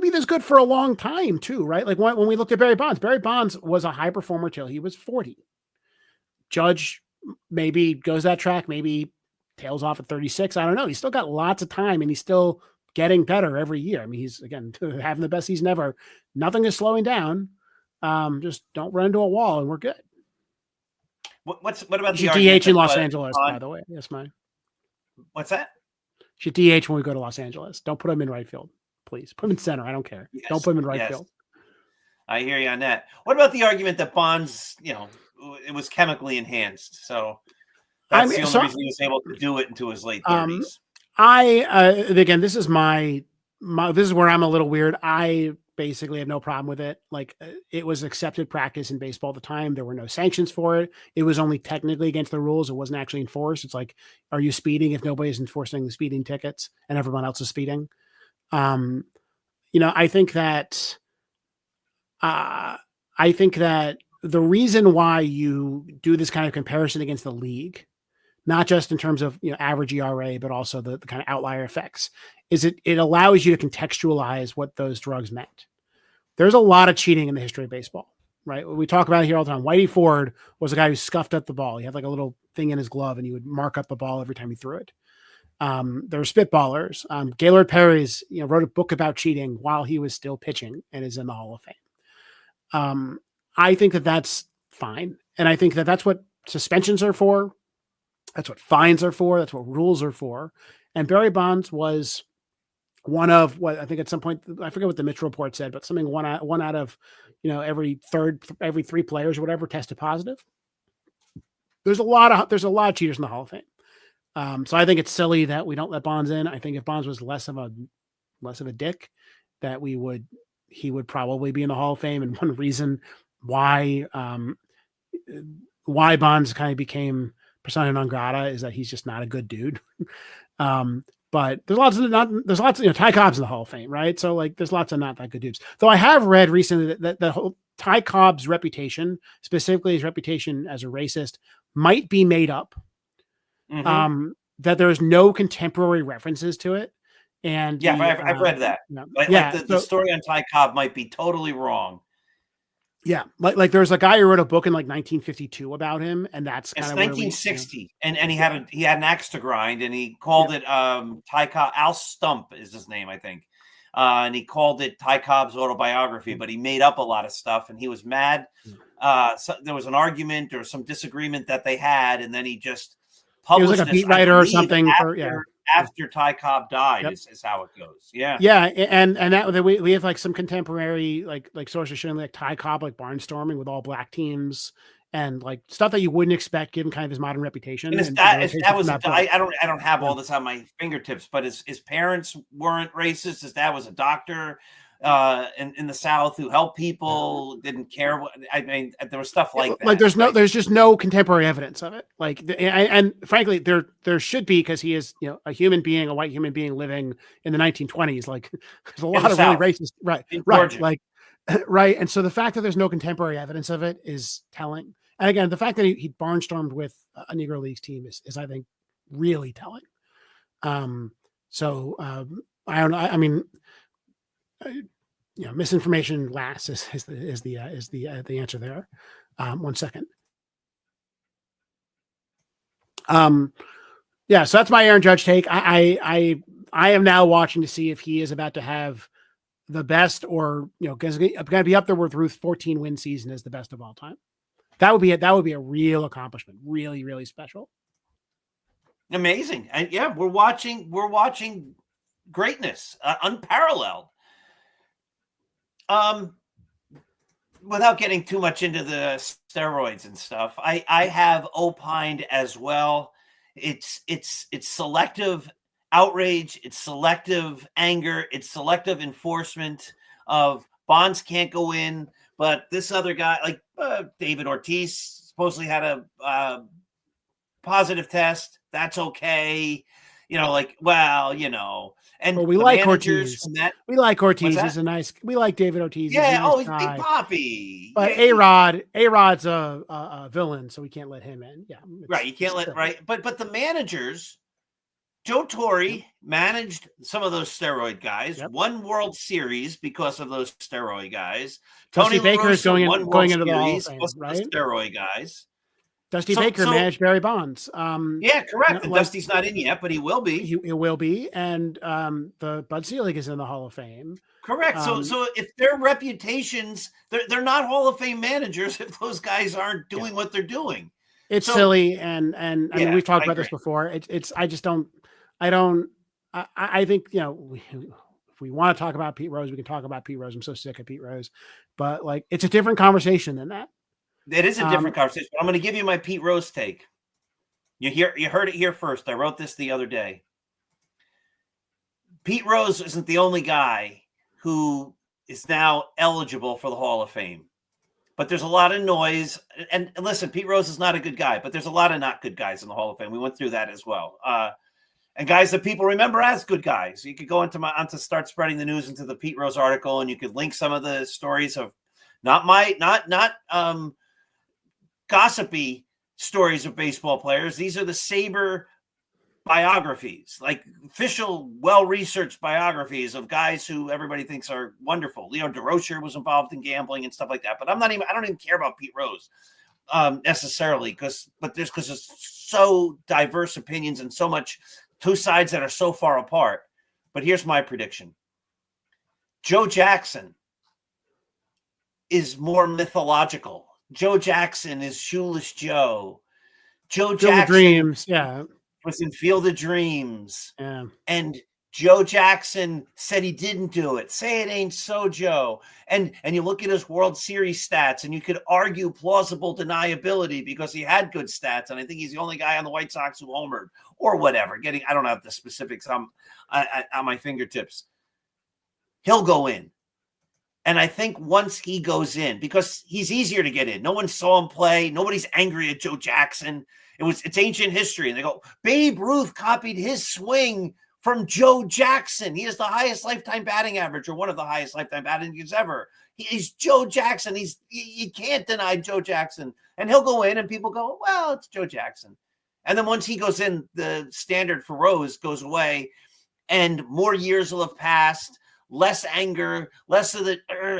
C: be this good for a long time too, right? Like when we looked at Barry Bonds was a high performer till he was 40. Judge maybe goes that track, maybe tails off at 36. I don't know. He's still got lots of time, and he's still getting better every year. I mean, he's again having the best season ever. Nothing is slowing down. Just don't run into a wall, and we're good.
B: What about
C: you
B: the
C: should
B: argument
C: DH in
B: that
C: Los Angeles, by the way? Yes, mine.
B: What's that?
C: You should DH when we go to Los Angeles. Don't put him in right field, please. Put him in center. I don't care.
B: Yes,
C: don't put him in right field.
B: I hear you on that. What about the argument that Bonds, it was chemically enhanced? So that's the only reason he was able to do it into his late 30s.
C: Again, this is this is where I'm a little weird. I basically have no problem with it. Like, it was accepted practice in baseball at the time. There were no sanctions for it. It was only technically against the rules. It wasn't actually enforced. It's like, are you speeding if nobody's enforcing the speeding tickets and everyone else is speeding? I think that the reason why you do this kind of comparison against the league, not just in terms of average ERA, but also the kind of outlier effects, is it allows you to contextualize what those drugs meant. There's a lot of cheating in the history of baseball, right? We talk about it here all the time. Whitey Ford was a guy who scuffed up the ball. He had like a little thing in his glove, and he would mark up the ball every time he threw it. There were spitballers. Gaylord Perry's wrote a book about cheating while he was still pitching and is in the Hall of Fame. I think that that's fine, and I think that that's what suspensions are for. That's what fines are for. That's what rules are for. And Barry Bonds was one of what I think at some point, I forget what the Mitchell report said, but something one out of, every 3 players or whatever tested positive. There's a lot of cheaters in the Hall of Fame. So I think it's silly that we don't let Bonds in. I think if Bonds was less of a dick, that he would probably be in the Hall of Fame. And one reason why Bonds kind of became persona non grata is that he's just not a good dude. But there's lots of Ty Cobb's in the Hall of Fame, right? So like there's lots of not that good dudes. Though I have read recently that the whole Ty Cobb's reputation, specifically his reputation as a racist, might be made up. Mm-hmm. That there's no contemporary references to it. And
B: I've read that. The story on Ty Cobb might be totally wrong.
C: Yeah, like there's a guy who wrote a book in like 1952 about him, and that's kind of
B: 1960. And he had an axe to grind, and he called it Ty Cobb. Al Stump is his name, I think, and he called it Ty Cobb's autobiography. But he made up a lot of stuff, and he was mad. So there was an argument or some disagreement that they had, and then he just published.
C: He was like a beat writer or something
B: after Ty Cobb died. Is how it goes. Yeah.
C: And that we have like some contemporary like sources showing like Ty Cobb like barnstorming with all black teams and like stuff that you wouldn't expect given kind of his modern reputation.
B: And I don't have all this on my fingertips, but his parents weren't racist. His dad was a doctor in the South who helped people, didn't care what I mean. There was stuff like that.
C: Like there's just no contemporary evidence of it. Like, and frankly, there should be, because he is a human being, a white human being living in the 1920s. Like, there's a lot of really racist, right, like, right. And so the fact that there's no contemporary evidence of it is telling. And again, the fact that he barnstormed with a Negro Leagues team is I think really telling. I don't know. I mean, misinformation lasts is the answer there. 1 second. Yeah, so that's my Aaron Judge take. I am now watching to see if he is about to have the best, or going to be up there with Ruth's 14-win season as the best of all time. That would be a real accomplishment, really, really special.
B: Amazing, and yeah, we're watching greatness, unparalleled. Without getting too much into the steroids and stuff, I have opined as well. It's selective outrage, it's selective anger, it's selective enforcement of bonds can't go in, but this other guy, like David Ortiz, supposedly had a positive test. That's okay. And
C: we like Ortiz. We like Ortiz. He's a nice. We like David Ortiz.
B: Yeah.
C: He's
B: he's Big Poppy.
C: But A-Rod's a villain, so we can't let him in. Yeah.
B: Right. You can't let right. But the managers, Joe Torre managed some of those steroid guys. Yep. Won World Series because of those steroid guys.
C: Tony Baker is going into the Hall of Fame, right?
B: Steroid guys.
C: Dusty Baker managed Barry Bonds.
B: Yeah, correct. And Dusty's not in yet, but he will be.
C: He will be. And the Bud Selig is in the Hall of Fame.
B: Correct. So if their reputations, they're not Hall of Fame managers if those guys aren't doing what they're doing.
C: It's silly. And I mean, we've talked about this before. I think, if we want to talk about Pete Rose, we can talk about Pete Rose. I'm so sick of Pete Rose. But it's a different conversation than that.
B: It is a different conversation. I'm going to give you my Pete Rose take. You heard it here first. I wrote this the other day. Pete Rose isn't the only guy who is now eligible for the Hall of Fame. But there's a lot of noise. And listen, Pete Rose is not a good guy, but there's a lot of not good guys in the Hall of Fame. We went through that as well. And guys that people remember as good guys. You could go onto start spreading the news into the Pete Rose article, and you could link some of the stories of not gossipy stories of baseball players. These are the Sabre biographies, like official, well-researched biographies of guys who everybody thinks are wonderful. Leo DeRocher was involved in gambling and stuff like that. But I don't even care about Pete Rose necessarily because there's so diverse opinions and so much two sides that are so far apart. But here's my prediction. Joe Jackson is more mythological. Joe Jackson is Shoeless Joe. Joe Jackson
C: Dreams,
B: was in Field of Dreams.
C: Yeah.
B: And Joe Jackson said he didn't do it. Say it ain't so, Joe. And you look at his World Series stats, and you could argue plausible deniability because he had good stats. And I think he's the only guy on the White Sox who homered or whatever. I don't have the specifics on my fingertips. He'll go in. And I think once he goes in, because he's easier to get in. No one saw him play. Nobody's angry at Joe Jackson. It's ancient history. And they go, Babe Ruth copied his swing from Joe Jackson. He has the highest lifetime batting average, or one of the highest lifetime batting averages ever. He's Joe Jackson. You can't deny Joe Jackson. And he'll go in and people go, well, it's Joe Jackson. And then once he goes in, the standard for Rose goes away and more years will have passed. Less anger, less of the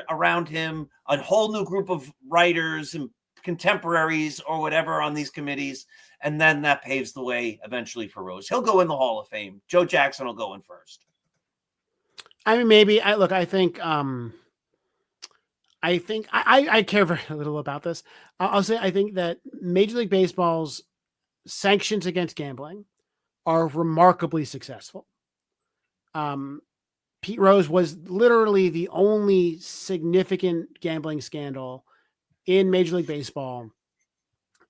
B: around him, a whole new group of writers and contemporaries or whatever on these committees. And then that paves the way eventually for Rose. He'll go in the Hall of Fame. Joe Jackson will go in first.
C: I mean, maybe I think I care very little about this. I'll say, I think that Major League Baseball's sanctions against gambling are remarkably successful. Pete Rose was literally the only significant gambling scandal in Major League Baseball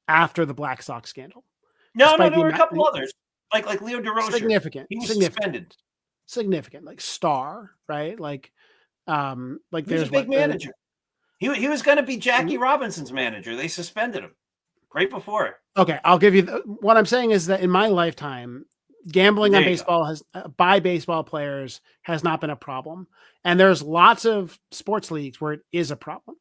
C: after the Black Sox scandal.
B: No, there were a couple others, like Leo DeRocher.
C: Significant.
B: He was suspended.
C: Significant, like Star, right? Like
B: there's a big manager. He was going to be Jackie Robinson's manager. They suspended him right before it.
C: Okay, I'll give you what I'm saying is that in my lifetime, gambling on baseball by baseball players has not been a problem. And there's lots of sports leagues where it is a problem.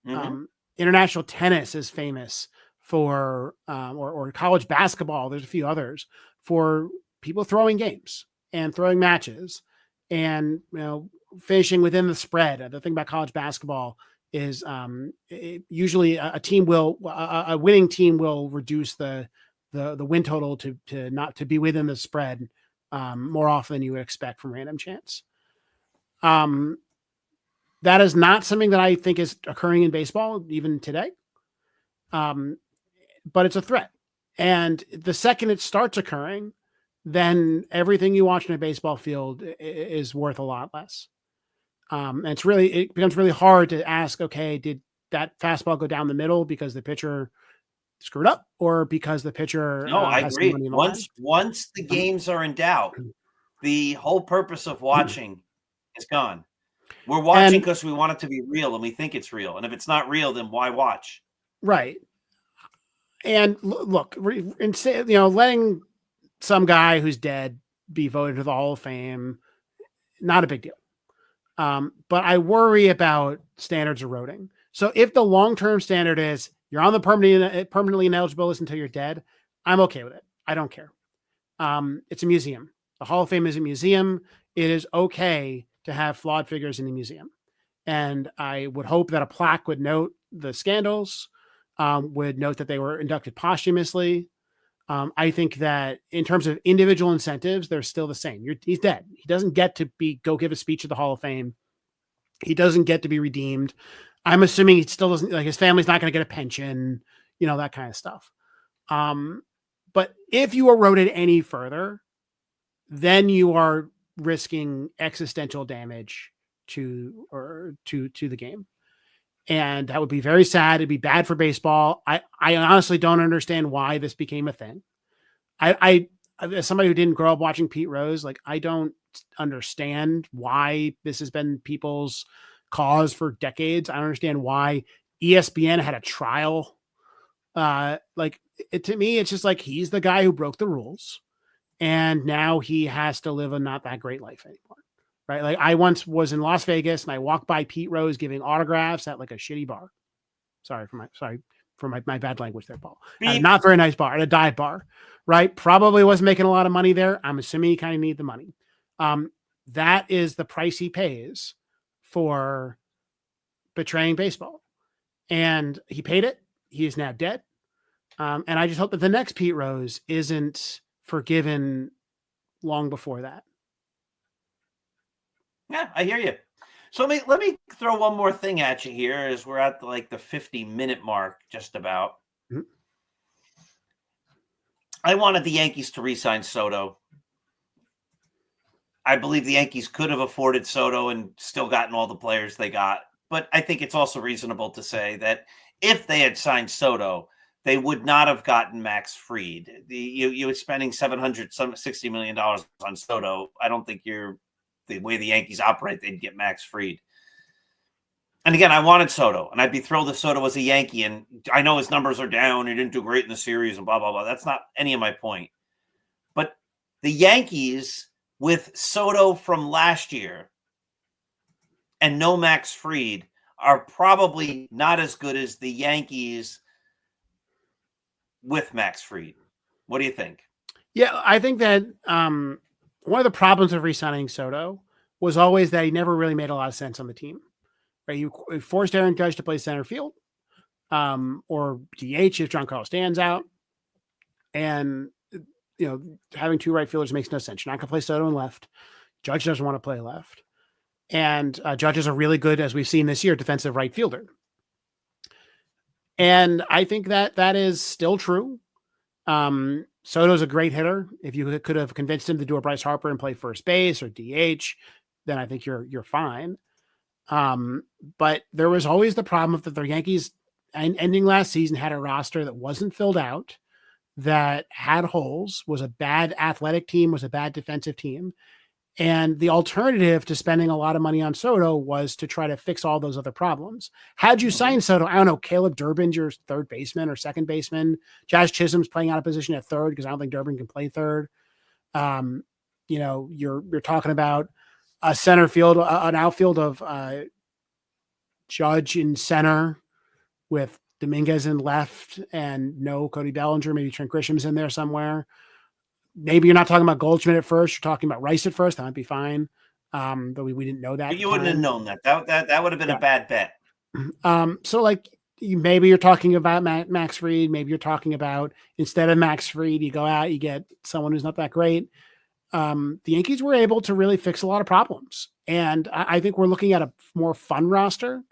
C: Mm-hmm. International tennis is famous for or college basketball. There's a few others for people throwing games and throwing matches and finishing within the spread. The thing about college basketball is usually a winning team will reduce the win total to not to be within the spread more often than you would expect from random chance. That is not something that I think is occurring in baseball even today. But it's a threat. And the second it starts occurring, then everything you watch in a baseball field is worth a lot less. And it becomes really hard to ask, okay, did that fastball go down the middle because the pitcher screwed up or because the pitcher
B: No, I
C: has
B: agree.
C: some money in the
B: Once the games are in doubt, the whole purpose of watching is gone. We're watching because we want it to be real and we think it's real. And if it's not real, then why watch?
C: Right. And look, letting some guy who's dead be voted to the Hall of Fame, not a big deal. But I worry about standards eroding. So if the long-term standard is you're on the permanently ineligible list until you're dead, I'm okay with it. I don't care. It's a museum. The Hall of Fame is a museum. It is okay to have flawed figures in the museum. And I would hope that a plaque would note the scandals, would note that they were inducted posthumously. I think that in terms of individual incentives, they're still the same. He's dead. He doesn't get to go give a speech at the Hall of Fame. He doesn't get to be redeemed. I'm assuming he still doesn't, like, his family's not going to get a pension, that kind of stuff. But if you erode it any further, then you are risking existential damage to the game. And that would be very sad. It'd be bad for baseball. I honestly don't understand why this became a thing. I as somebody who didn't grow up watching Pete Rose, like, I don't understand why this has been people's cause for decades. I don't understand why ESPN had a trial. To me, it's just like, he's the guy who broke the rules and now he has to live a not that great life anymore. Right. Like, I once was in Las Vegas and I walked by Pete Rose giving autographs at like a shitty bar. Sorry for my bad language there, Paul. At a not very nice bar, at a dive bar, right? Probably wasn't making a lot of money there. I'm assuming he kind of needed the money. That is the price he pays for betraying baseball. And he paid it. He is now dead. And I just hope that the next Pete Rose isn't forgiven long before that.
B: Yeah, I hear you. So let me throw one more thing at you here as we're at the 50-minute mark, just about. Mm-hmm. I wanted the Yankees to re-sign Soto. I believe the Yankees could have afforded Soto and still gotten all the players they got. But I think it's also reasonable to say that if they had signed Soto, they would not have gotten Max Fried. You were spending $760 million on Soto. I don't think the way the Yankees operate, they'd get Max Fried. And again, I wanted Soto, and I'd be thrilled if Soto was a Yankee. And I know his numbers are down. He didn't do great in the series and blah, blah, blah. That's not any of my point. But the Yankees, with Soto from last year and no Max Fried, are probably not as good as the Yankees with Max Fried. What do you think?
C: Yeah, I think that one of the problems of re-signing Soto was always that he never really made a lot of sense on the team. Right? You forced Aaron Judge to play center field, or DH if Giancarlo stands out, and having two right fielders makes no sense. You're not going to play Soto in left. Judge doesn't want to play left, and Judge is a really good, as we've seen this year, defensive right fielder. And I think that is still true. Soto's a great hitter. If you could have convinced him to do a Bryce Harper and play first base or DH, then I think you're fine. But there was always the problem of that the Yankees ending last season had a roster that wasn't filled out, that had holes, was a bad athletic team, was a bad defensive team. And the alternative to spending a lot of money on Soto was to try to fix all those other problems. Had you signed Soto, I don't know, Caleb Durbin's your third baseman or second baseman. Jazz Chisholm's playing out of position at third because I don't think Durbin can play third. You're talking about a center field, an outfield of Judge in center with Dominguez in left and no Cody Bellinger. Maybe Trent Grisham's in there somewhere. Maybe you're not talking about Goldschmidt at first. You're talking about Rice at first. That might be fine. But we didn't know that.
B: But you wouldn't have known that. That would have been a bad bet.
C: So like maybe you're talking about Max Fried. Maybe you're talking about instead of Max Fried, you go out, you get someone who's not that great. The Yankees were able to really fix a lot of problems. And I think we're looking at a more fun roster.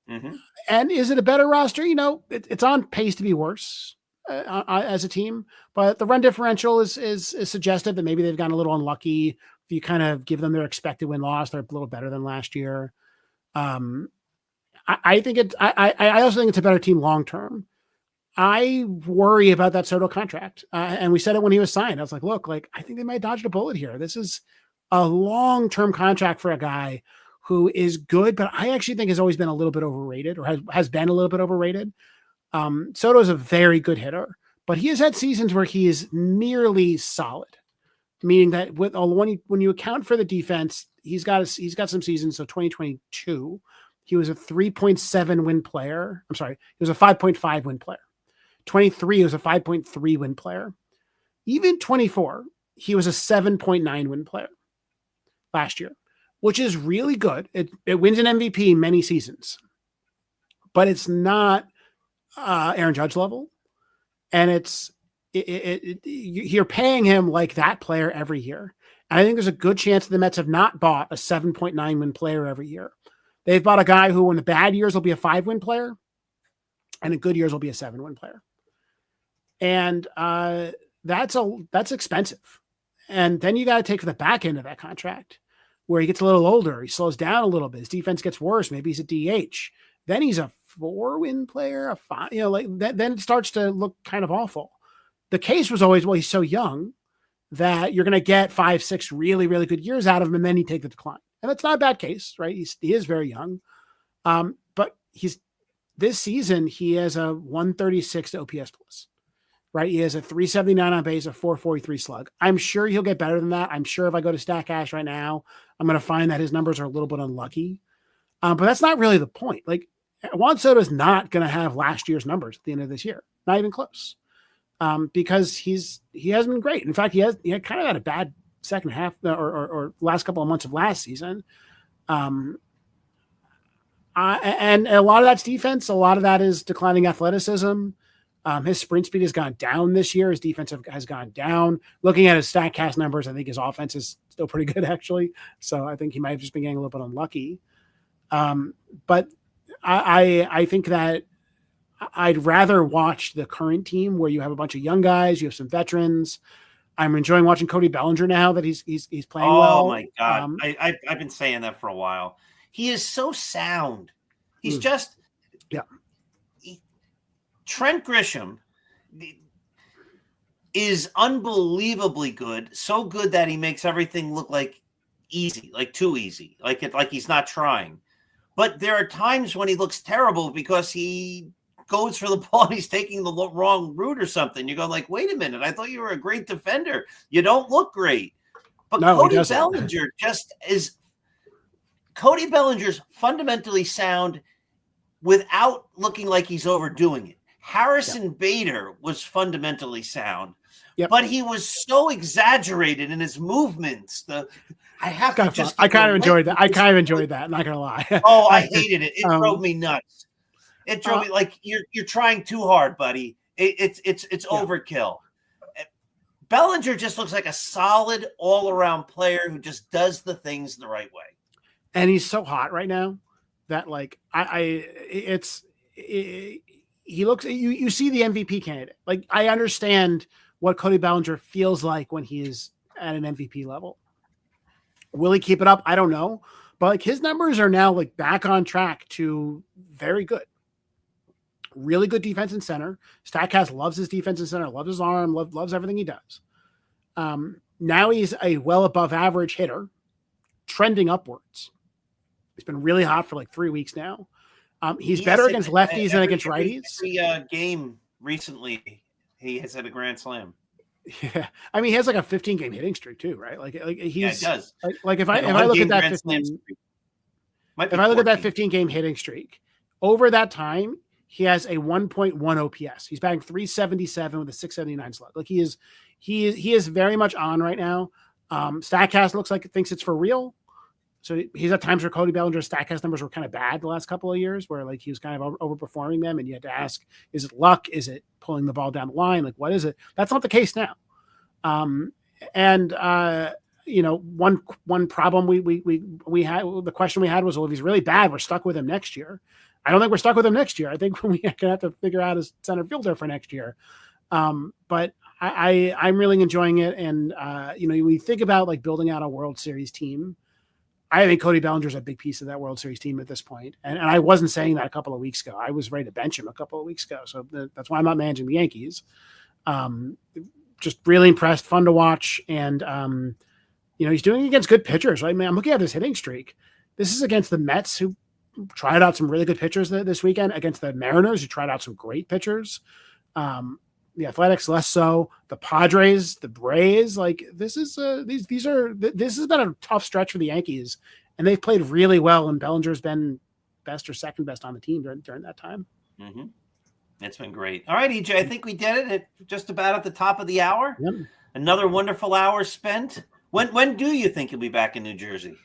B: Mm-hmm.
C: And is it a better roster? It's on pace to be worse as a team, but the run differential is suggestive that maybe they've gotten a little unlucky. If you kind of give them their expected win-loss, they're a little better than last year. I think I also think it's a better team long-term. I worry about that Soto contract. And we said it when he was signed. I was like, look, I think they might dodge a bullet here. This is a long-term contract for a guy who is good, but I actually think has always been a little bit overrated or has been a little bit overrated. Soto is a very good hitter, but he has had seasons where he is nearly solid, meaning that when you account for the defense, he's got some seasons. So 2022, he was a 3.7 win player. I'm sorry. He was a 5.5 win player. 23, he was a 5.3 win player. Even 24, he was a 7.9 win player last year, which is really good. It wins an MVP many seasons, but it's not Aaron Judge level. And you're paying him like that player every year. And I think there's a good chance the Mets have not bought a 7.9 win player every year. They've bought a guy who in the bad years will be a 5 win player and in good years will be a 7 win player. And that's expensive. And then you got to take for the back end of that contract where he gets a little older. He slows down a little bit. His defense gets worse. Maybe he's a DH. Then he's a 4 win player, a 5, then it starts to look kind of awful. The case was always, well, he's so young that you're going to get 5, 6 really, really good years out of him. And then he take the decline. And that's not a bad case, right? He is very young. But this season, he has a 136 OPS plus, right? He has a 379 on base, a 443 slug. I'm sure he'll get better than that. I'm sure if I go to StatCash right now, I'm going to find that his numbers are a little bit unlucky. But that's not really the point. Juan Soto is not going to have last year's numbers at the end of this year. Not even close. Because he hasn't been great. In fact, he had kind of had a bad second half or last couple of months of last season. And a lot of that's defense. A lot of that is declining athleticism. His sprint speed has gone down this year. His defense has gone down. Looking at his StatCast numbers, I think his offense is still pretty good, actually. So I think he might have just been getting a little bit unlucky. But I think that I'd rather watch the current team where you have a bunch of young guys, you have some veterans. I'm enjoying watching Cody Bellinger now that he's playing well.
B: Oh my God. I've been saying that for a while. He is so sound. He's just Trent Grisham is unbelievably good. So good that he makes everything look like easy, like too easy, like he's not trying. But there are times when he looks terrible because he goes for the ball and he's taking the wrong route or something. You go wait a minute, I thought you were a great defender. You don't look great. But no, Cody Bellinger Cody Bellinger's fundamentally sound without looking like he's overdoing it. Harrison Bader was fundamentally sound, but he was so exaggerated in his movements. I kind of enjoyed that.
C: I'm not gonna lie.
B: Oh, I hated it. It drove me nuts. It drove me you're trying too hard, buddy. It's overkill. Bellinger just looks like a solid all-around player who just does the things the right way.
C: And he's so hot right now that he looks. You see the MVP candidate. I understand what Cody Bellinger feels like when he is at an MVP level. Will he keep it up? I don't know, but his numbers are now back on track to very good. Really good defense in center. StatCast loves his defense in center, loves his arm, loves everything he does. Now he's a well above average hitter, trending upwards. He's been really hot for 3 weeks now. He's better against lefties than against righties.
B: Every game recently, he has had a grand slam.
C: Yeah, I mean, he has a 15-game hitting streak too, right? He does. If I look at that 15-game hitting streak, over that time, he has a 1.1 OPS. He's batting 377 with a 679 slug. Like he is very much on right now. Statcast looks like it thinks it's for real. So he's at times where Cody Bellinger's Statcast numbers were kind of bad the last couple of years, where like he was kind of overperforming them, and you had to ask, is it luck? Is it pulling the ball down the line? Like, what is it? That's not the case now. One problem we had, the question we had was, well, if he's really bad, we're stuck with him next year. I don't think we're stuck with him next year. I think we're going to have to figure out his center fielder for next year. But I'm really enjoying it. And, when you think about like building out a World Series team, I think Cody Bellinger's a big piece of that World Series team at this point. And I wasn't saying that a couple of weeks ago. I was ready to bench him a couple of weeks ago. So that's why I'm not managing the Yankees. Just really impressed, fun to watch. And, he's doing it against good pitchers, right? I mean, I'm looking at this hitting streak. This is against the Mets, who tried out some really good pitchers this weekend, against the Mariners, who tried out some great pitchers. The Athletics less so. The Padres, the Braves, like this has been a tough stretch for the Yankees, and they've played really well. And Bellinger's been best or second best on the team during that time.
B: Mm-hmm. It's been great. All right, EJ, I think we did it at just about at the top of the hour.
C: Yep.
B: Another wonderful hour spent. When do you think you'll be back in New Jersey?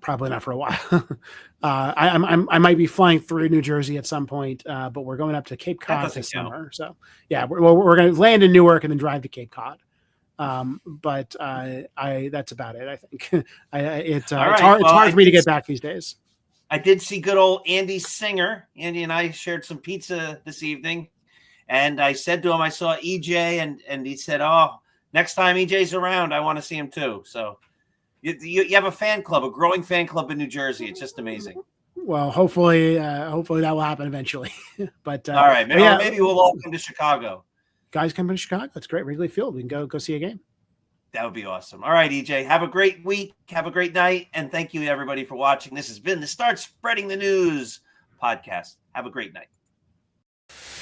C: Probably not for a while. I might be flying through New Jersey at some point, but we're going up to Cape Cod this summer. So yeah, we're going to land in Newark and then drive to Cape Cod. But that's about it. I think it's hard for me to get back these days.
B: I did see good old Andy Singer. Andy and I shared some pizza this evening, and I said to him, I saw EJ, and he said, "Oh, next time EJ's around, I want to see him too." So. You have a fan club, a growing fan club in New Jersey. It's just amazing.
C: Well, hopefully that will happen eventually. But
B: all right, maybe we'll all come to Chicago.
C: Guys, come to Chicago. It's great. Wrigley Field. We can go see a game.
B: That would be awesome. All right, EJ, have a great week. Have a great night. And thank you, everybody, for watching. This has been the Start Spreading the News podcast. Have a great night.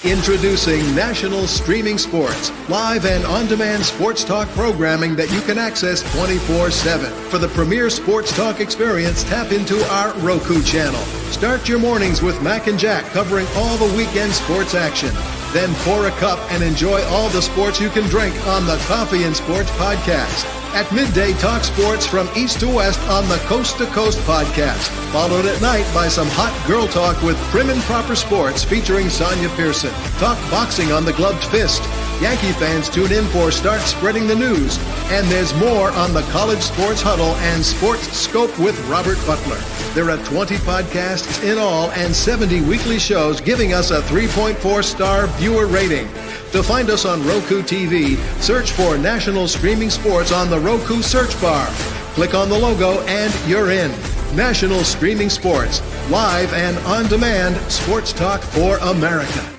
A: Introducing National Streaming Sports, live and on-demand sports talk programming that you can access 24/7. For the premier sports talk experience, tap into our Roku channel. Start your mornings with Mac and Jack covering all the weekend sports action. Then pour a cup and enjoy all the sports you can drink on the Coffee and Sports podcast. At midday, talk sports from east to west on the Coast to Coast podcast. Followed at night by some hot girl talk with Prim and Proper Sports featuring Sonia Pearson. Talk boxing on the Gloved Fist. Yankee fans tune in for Start Spreading the News. And there's more on the College Sports Huddle and Sports Scope with Robert Butler. There are 20 podcasts in all and 70 weekly shows giving us a 3.4-star viewer rating. To find us on Roku TV, search for National Streaming Sports on the Roku search bar. Click on the logo and you're in. National Streaming Sports, live and on-demand sports talk for America.